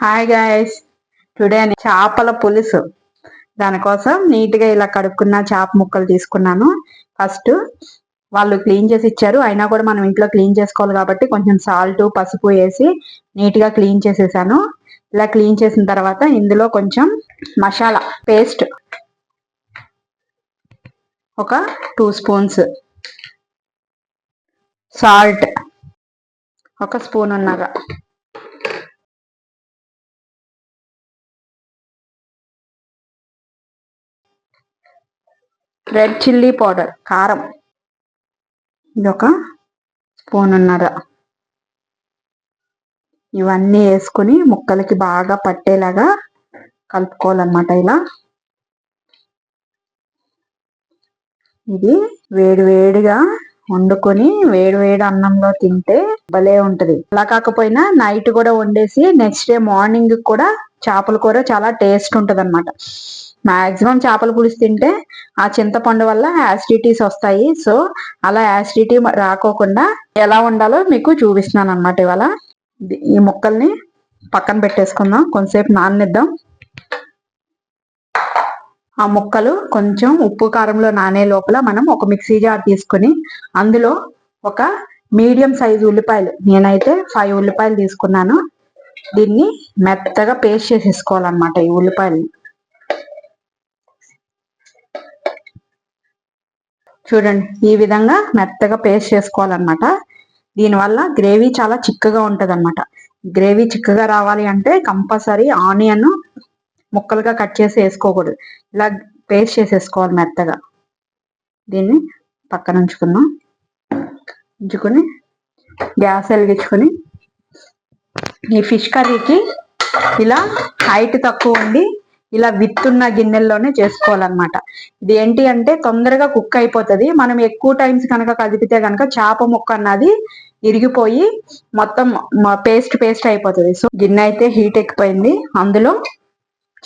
Hi guys, today చేపల పులుసు. దానికోసం నీట్గా ఇలా కడుక్కున్న చేప ముక్కలు తీసుకున్నాను. ఫస్ట్ వాళ్ళు క్లీన్ చేసి ఇచ్చారు, అయినా కూడా మనం ఇంట్లో క్లీన్ చేసుకోవాలి కాబట్టి కొంచెం సాల్ట్ పసుపు వేసి నీట్గా క్లీన్ చేసేసాను. ఇలా క్లీన్ చేసిన తర్వాత ఇందులో కొంచెం మసాలా పేస్ట్ ఒక 2 స్పూన్స్, సాల్ట్ ఒక స్పూన్ ఉన్నగా, రెడ్ చిల్లీ పౌడర్ కారం ఇదొక స్పూన్ ఉన్నర. ఇవన్నీ వేసుకుని ముక్కలకి బాగా పట్టేలాగా కలుపుకోవాలన్నమాట. ఇలా ఇది వేడి వేడిగా వండుకొని వేడి వేడి అన్నంలో తింటే భలే ఉంటది. అలా కాకపోయినా నైట్ కూడా వండేసి నెక్స్ట్ డే మార్నింగ్ కూడా చేపల కూర చాలా టేస్ట్ ఉంటది అనమాట. మాక్సిమం చేపల పులుసు తింటే ఆ చింతపండు వల్ల యాసిడిటీస్ వస్తాయి. సో అలా యాసిడిటీ రాకోకుండా ఎలా ఉండాలో మీకు చూపిస్తున్నాను అనమాట. ఇవాళ ఈ ముక్కల్ని పక్కన పెట్టేసుకుందాం, కొంతసేపు నాననిద్దాం. ఆ ముక్కలు కొంచెం ఉప్పు కారంలో నానే లోపల మనం ఒక మిక్సీ జార్ తీసుకుని అందులో ఒక మీడియం సైజు ఉల్లిపాయలు, నేనైతే 5 ఉల్లిపాయలు తీసుకున్నాను. దీన్ని మెత్తగా పేస్ట్ చేసేసుకోవాలన్నమాట. ఈ ఉల్లిపాయలు చూడండి, ఈ విధంగా మెత్తగా పేస్ట్ చేసుకోవాలన్నమాట. దీనివల్ల గ్రేవీ చాలా చిక్కగా ఉంటది అనమాట. గ్రేవీ చిక్కగా రావాలి అంటే కంపల్సరీ ఆనియన్ ముక్కలుగా కట్ చేసి వేసుకోకూడదు, ఇలా పేస్ట్ చేసేసుకోవాలి మెత్తగా. దీన్ని పక్కన ఉంచుకుని గ్యాస్ వెలిగించుకొని ఈ ఫిష్ కర్రీకి ఇలా హైట్ తక్కువ ఉండి ఇలా విత్తున్న గిన్నెల్లోనే చేసుకోవాలన్నమాట. ఇది ఏంటి అంటే తొందరగా కుక్ అయిపోతుంది. మనం ఎక్కువ టైమ్స్ కనుక కదిపితే కనుక చేప ముక్క అన్నది ఇరిగిపోయి మొత్తం పేస్ట్ అయిపోతుంది. సో గిన్నె అయితే హీట్ ఎక్కిపోయింది. అందులో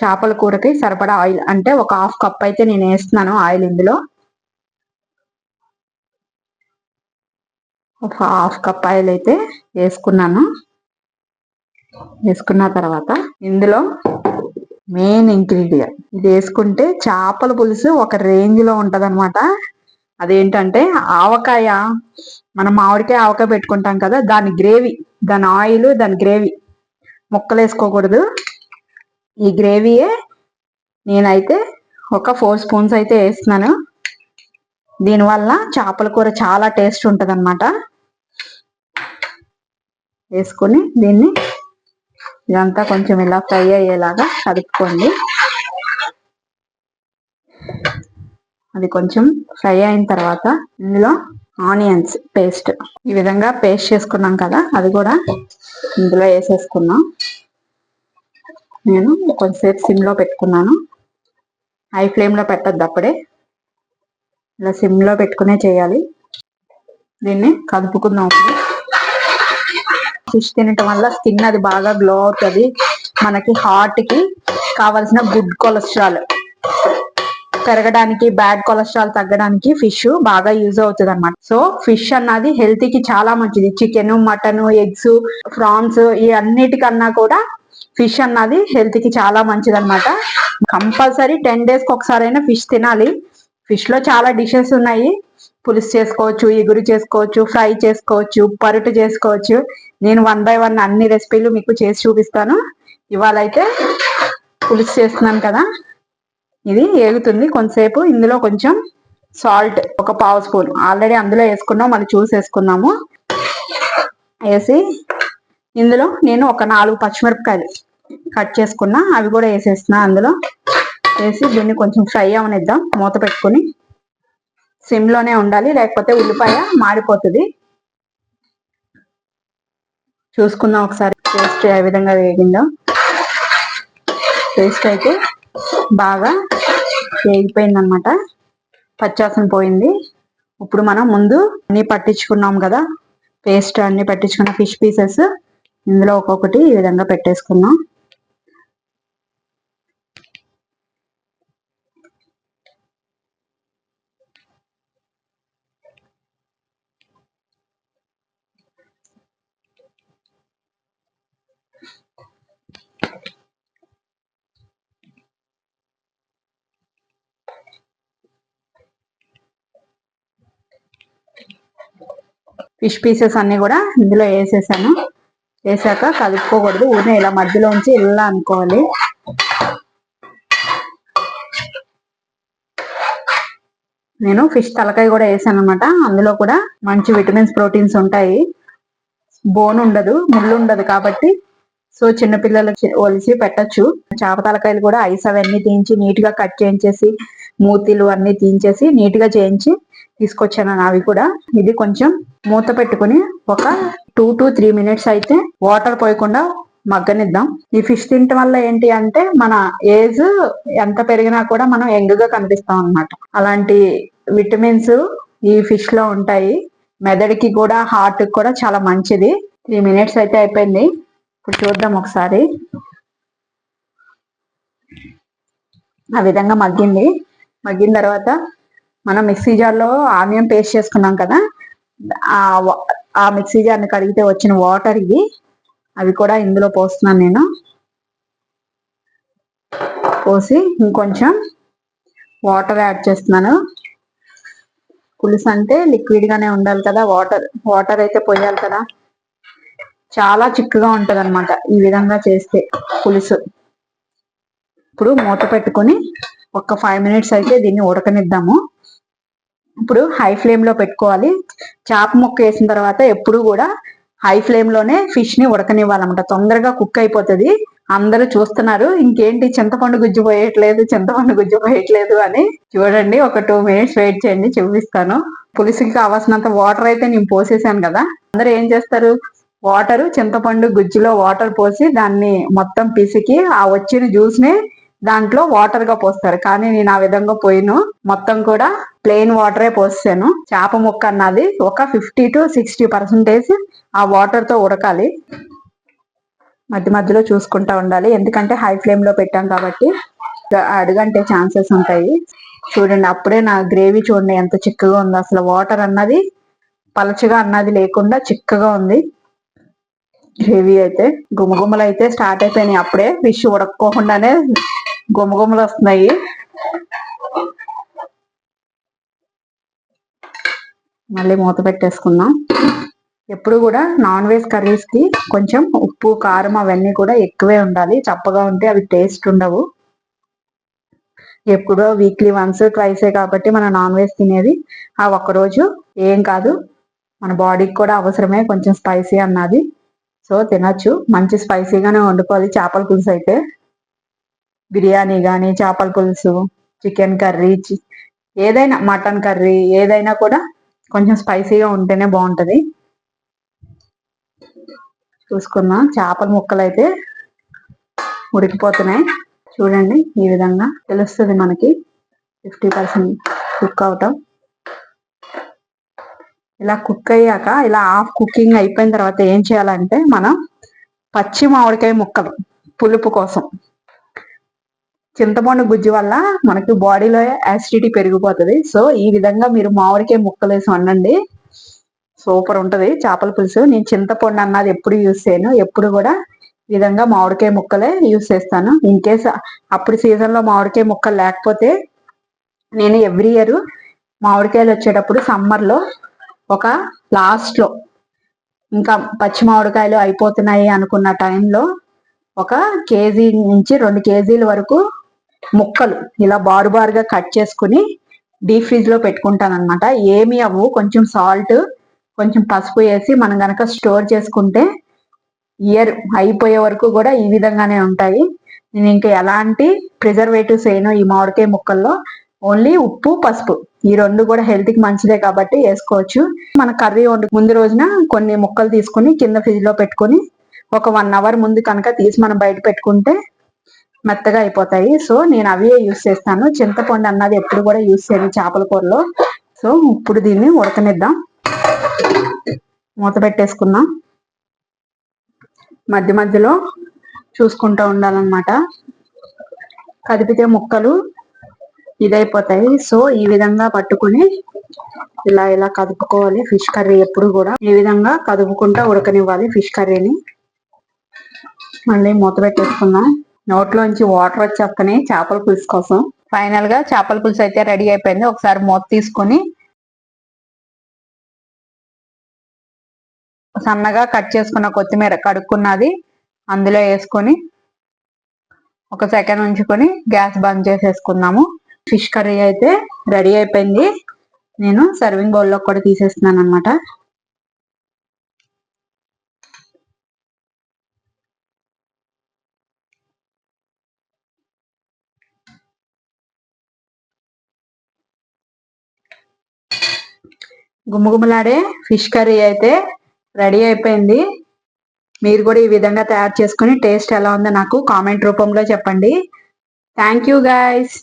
చేపల కూరకి సరిపడా ఆయిల్ అంటే ఒక 1/2 కప్ అయితే నేను వేస్తున్నాను ఆయిల్. ఇందులో ఒక 1/2 కప్ ఆయిల్ అయితే వేసుకున్నాను. వేసుకున్న తర్వాత ఇందులో మెయిన్ ఇంగ్రీడియంట్ ఇది వేసుకుంటే చేపల పులుసు ఒక రేంజ్ లో ఉంటది అనమాట. అదేంటంటే ఆవకాయ. మనం మామిడికాయ ఆవకాయ పెట్టుకుంటాం కదా, దాని గ్రేవీ, దాని ఆయిల్, దాని గ్రేవీ. ముక్కలు వేసుకోకూడదు, ఈ గ్రేవీయే. నేనైతే ఒక 4 స్పూన్స్ అయితే వేస్తున్నాను. దీనివల్ల చేపల కూర చాలా టేస్ట్ ఉంటది అనమాట. వేసుకొని దీన్ని ఇదంతా కొంచెం ఇలా ఫ్రై అయ్యేలాగా కలుపుకోండి. అది కొంచెం ఫ్రై అయిన తర్వాత ఇందులో ఆనియన్స్ పేస్ట్ ఈ విధంగా పేస్ట్ చేసుకున్నాం కదా, అది కూడా ఇందులో వేసేసుకున్నాం. నేను కొంచెంసేపు సిమ్లో పెట్టుకున్నాను, హై ఫ్లేమ్లో పెట్టద్దు అప్పుడే, ఇలా సిమ్లో పెట్టుకునే చేయాలి. దీన్ని కలుపుకుందాం. ఫిష్ తినటం వల్ల స్కిన్ అది బాగా గ్లో అవుతుంది. మనకి హార్ట్కి కావాల్సిన గుడ్ కొలెస్ట్రాల్ పెరగడానికి, బ్యాడ్ కొలెస్ట్రాల్ తగ్గడానికి ఫిష్ బాగా యూజ్ అవుతుంది అనమాట. సో ఫిష్ అన్నది హెల్త్ కి చాలా మంచిది. చికెన్, మటన్, ఎగ్స్, ప్రాన్స్ ఈ అన్నిటికన్నా కూడా ఫిష్ అన్నది హెల్త్ కి చాలా మంచిది అనమాట. కంపల్సరీ 10 days కి ఒకసారైనా ఫిష్ తినాలి. ఫిష్ లో చాలా డిషెస్ ఉన్నాయి. పులుసు చేసుకోవచ్చు, ఎగురు చేసుకోవచ్చు, ఫ్రై చేసుకోవచ్చు, పరుటు చేసుకోవచ్చు. నేను 1 by 1 అన్ని రెసిపీలు మీకు చేసి చూపిస్తాను. ఇవాళ అయితే పులుసు చేస్తున్నాను కదా, ఇది ఏగుతుంది కొంతసేపు. ఇందులో కొంచెం సాల్ట్ ఒక 1/2 స్పూన్ ఆల్రెడీ అందులో వేసుకున్నాం, మళ్ళీ చూసేసుకున్నాము. వేసి ఇందులో నేను ఒక 4 పచ్చిమిరపకాయలు కట్ చేసుకున్నా, అవి కూడా వేసేస్తున్నా. అందులో వేసి దీన్ని కొంచెం ఫ్రై అవనిద్దాం. మూత పెట్టుకుని సిమ్లోనే ఉండాలి, లేకపోతే ఉల్లిపాయ మాడిపోతుంది. చూసుకుందాం ఒకసారి పేస్ట్ ఏ విధంగా వేగిందో. పేస్ట్ అయితే బాగా వేగిపోయిందనమాట, పచ్చాసన పోయింది. ఇప్పుడు మనం ముందు అన్ని పట్టించుకున్నాం కదా, పేస్ట్ అన్ని పట్టించుకున్న ఫిష్ పీసెస్ ఇందులో ఒక్కొక్కటి ఈ విధంగా పెట్టేసుకున్నాం. ఫిష్ పీసెస్ అన్ని కూడా ఇందులో వేసేసాను. వేసాక కలుపుకోకూడదు, ఊరినే ఇలా మధ్యలోంచి ఇలా అనుకోవాలి. నేను ఫిష్ తలకాయ కూడా వేసాను అనమాట. అందులో కూడా మంచి విటమిన్స్, ప్రోటీన్స్ ఉంటాయి. బోన్ ఉండదు, ముళ్ళు ఉండదు కాబట్టి సో చిన్నపిల్లలకి ఒలిచి పెట్టచ్చు. చేప తలకాయలు కూడా ఐస్ అవన్నీ తీయించి నీట్ గా కట్ చేయించేసి మూతిలు అన్ని తీయించేసి నీట్ గా చేయించి తీసుకొచ్చాను అవి కూడా. ఇది కొంచెం మూత పెట్టుకుని ఒక 2 to 3 minutes అయితే వాటర్ పోయకుండా మగ్గనిద్దాం. ఈ ఫిష్ తినటం వల్ల ఏంటి అంటే మన ఏజ్ ఎంత పెరిగినా కూడా మనం యంగ్ గా కనిపిస్తాం అన్నమాట. అలాంటి విటమిన్స్ ఈ ఫిష్ లో ఉంటాయి. మెదడుకి కూడా, హార్ట్ కి కూడా చాలా మంచిది. 3 minutes అయితే అయిపోయింది. ఇప్పుడు చూద్దాం ఒకసారి. ఆ విధంగా మగ్గింది. మగ్గిన తర్వాత మనం మిక్సీ జార్లో ఆనియన్ పేస్ట్ చేసుకున్నాం కదా, ఆ మిక్సీ జార్ని కడిగితే వచ్చిన వాటర్ ఇవి. అవి కూడా ఇందులో పోస్తున్నాను నేను. పోసి ఇంకొంచెం వాటర్ యాడ్ చేస్తున్నాను. పులుసు అంటే లిక్విడ్ గానే ఉండాలి కదా, వాటర్ అయితే పోయాలి కదా. చాలా చిక్కగా ఉంటది అనమాట ఈ విధంగా చేస్తే పులుసు. ఇప్పుడు మూత పెట్టుకొని ఒక 5 minutes అయితే దీన్ని ఉడకనిద్దాము. ఇప్పుడు హై ఫ్లేమ్ లో పెట్టుకోవాలి. చేప ముక్క వేసిన తర్వాత ఎప్పుడు కూడా హై ఫ్లేమ్ లోనే ఫిష్ ని ఉడకనివ్వాలన్నమాట. తొందరగా కుక్ అయిపోతుంది. అందరూ చూస్తున్నారు, ఇంకేంటి చింతపండు గుజ్జు పోయట్లేదు అని. చూడండి, ఒక 2 minutes వెయిట్ చేయండి, చూపిస్తాను. పులుసుకి కావాల్సినంత వాటర్ అయితే నేను పోసేసాను కదా. అందరూ ఏం చేస్తారు, వాటర్ చింతపండు గుజ్జులో వాటర్ పోసి దాన్ని మొత్తం పిసికి ఆ వచ్చిన జ్యూస్ ని దాంట్లో వాటర్ గా పోస్తారు. కానీ నేను ఆ విధంగా పోయిను, మొత్తం కూడా ప్లెయిన్ వాటరే పోసాను. చేప ముక్క అన్నది ఒక 50 to 60% ఆ వాటర్ తో ఉడకాలి. మధ్య మధ్యలో చూసుకుంటా ఉండాలి, ఎందుకంటే హై ఫ్లేమ్ లో పెట్టాం కాబట్టి అడుగంటే ఛాన్సెస్ ఉంటాయి. చూడండి, అప్పుడే నా గ్రేవీ చూడండి ఎంత చిక్కగా ఉందో. అసలు వాటర్ అన్నది పలచగా అన్నది లేకుండా చిక్కగా ఉంది గ్రేవీ అయితే. గుమగుమలు అయితే స్టార్ట్ అయిపోయినాయి. అప్పుడే ఫిష్ ఉడకపోకుండానే గుమగుమలు వస్తున్నాయి. మళ్ళీ మూత పెట్టేసుకుందాం. ఎప్పుడు కూడా నాన్ వెజ్ కర్రీస్ కి కొంచెం ఉప్పు, కారం అవన్నీ కూడా ఎక్కువే ఉండాలి. చప్పగా ఉంటే అవి టేస్ట్ ఉండవు. ఎప్పుడో వీక్లీ వన్స్, ట్వైసే కాబట్టి మనం నాన్ వెజ్ తినేది. ఆ ఒక్కరోజు ఏం కాదు, మన బాడీకి కూడా అవసరమే కొంచెం స్పైసీ అన్నది. సో తినచ్చు. మంచి స్పైసీగానే వండుకోవాలి చేపల పులుసు అయితే. బిర్యానీ కానీ, చేపల పులుసు, చికెన్ కర్రీ, ఏదైనా మటన్ కర్రీ, ఏదైనా కూడా కొంచెం స్పైసీగా ఉంటేనే బాగుంటది. చూసుకుందాం, చేపల ముక్కలు అయితే ఉడికిపోతున్నాయి. చూడండి, ఈ విధంగా తెలుస్తుంది మనకి 50% కుక్ అవటం. ఇలా కుక్ అయ్యాక, ఇలా హాఫ్ కుకింగ్ అయిపోయిన తర్వాత ఏం చేయాలంటే, మనం పచ్చి మామిడికాయ ముక్కలు పులుపు కోసం. చింతపండు గుజ్జు వల్ల మనకి బాడీలో యాసిడిటీ పెరిగిపోతుంది. సో ఈ విధంగా మీరు మామిడికాయ ముక్కలు వేసి వండండి, సూపర్ ఉంటది చేపల పులుసు. నేను చింతపండు అన్నది ఎప్పుడు యూజ్ చేయను, ఎప్పుడు కూడా ఈ విధంగా మామిడికాయ ముక్కలే యూజ్ చేస్తాను. ఇన్ కేస్ అప్పుడు సీజన్ లో మామిడికాయ ముక్కలు లేకపోతే నేను ఎవ్రీ ఇయర్ మామిడికాయలు వచ్చేటప్పుడు సమ్మర్ లో ఒక లాస్ట్ లో ఇంకా పచ్చి మామిడికాయలు అయిపోతున్నాయి అనుకున్న టైంలో ఒక 1 కేజీ నుంచి 2 కేజీల వరకు ముక్కలు ఇలా బారుగా కట్ చేసుకుని డీప్ ఫ్రిడ్జ్ లో పెట్టుకుంటాను అనమాట. ఏమి అవ్వు, కొంచెం సాల్ట్, కొంచెం పసుపు వేసి మనం గనక స్టోర్ చేసుకుంటే ఇయర్ అయిపోయే వరకు కూడా ఈ విధంగానే ఉంటాయి. నేను ఇంకా ఎలాంటి ప్రిజర్వేటివ్స్ వేయను ఈ మామిడికాయ ముక్కల్లో. ఓన్లీ ఉప్పు, పసుపు, ఈ 2 కూడా హెల్త్ కి మంచిదే కాబట్టి వేసుకోవచ్చు. మన కర్రీ వండు ముందు రోజున కొన్ని ముక్కలు తీసుకుని కింద ఫ్రిడ్జ్ లో పెట్టుకుని ఒక 1 hour ముందు కనుక తీసి మనం బయట పెట్టుకుంటే మెత్తగా అయిపోతాయి. సో నేను అవే యూస్ చేస్తాను. చింతపండు అన్నది ఎప్పుడు కూడా యూస్ చేయను చేపల కూరలో. సో ఇప్పుడు దీన్ని ఉడకనిద్దాం. మూత పెట్టేసుకుందాం. మధ్య మధ్యలో చూసుకుంటూ ఉండాలన్నమాట, కదిపితే ముక్కలు ఇదైపోతాయి. సో ఈ విధంగా పట్టుకుని ఇలా ఇలా కదుపుకోవాలి. ఫిష్ కర్రీ ఎప్పుడు కూడా ఈ విధంగా కదుపుకుంటా ఉడకనివ్వాలి ఫిష్ కర్రీని. మళ్ళీ మూత పెట్టేసుకుందాం. నోట్లోంచి వాటర్ వచ్చేస్తున్నాయి చేపల పులుసు కోసం. ఫైనల్ గా చేపల పులుసు అయితే రెడీ అయిపోయింది. ఒకసారి మూత తీసుకొని సన్నగా కట్ చేసుకున్న కొత్తిమీర కడుక్కున్నది అందులో వేసుకొని ఒక సెకండ్ ఉంచుకొని గ్యాస్ బంద్ చేసేసుకుందాము. ఫిష్ కర్రీ అయితే రెడీ అయిపోయింది. నేను సర్వింగ్ బౌల్లో కూడా తీసేస్తున్నాను అనమాట. గుమ్మగుమ్మలాడే ఫిష్ కర్రీ అయితే రెడీ అయిపోయింది. మీరు కూడా ఈ విధంగా తయారు చేసుకుని టేస్ట్ ఎలా ఉందో నాకు కామెంట్ రూపంలో చెప్పండి. Thank you guys.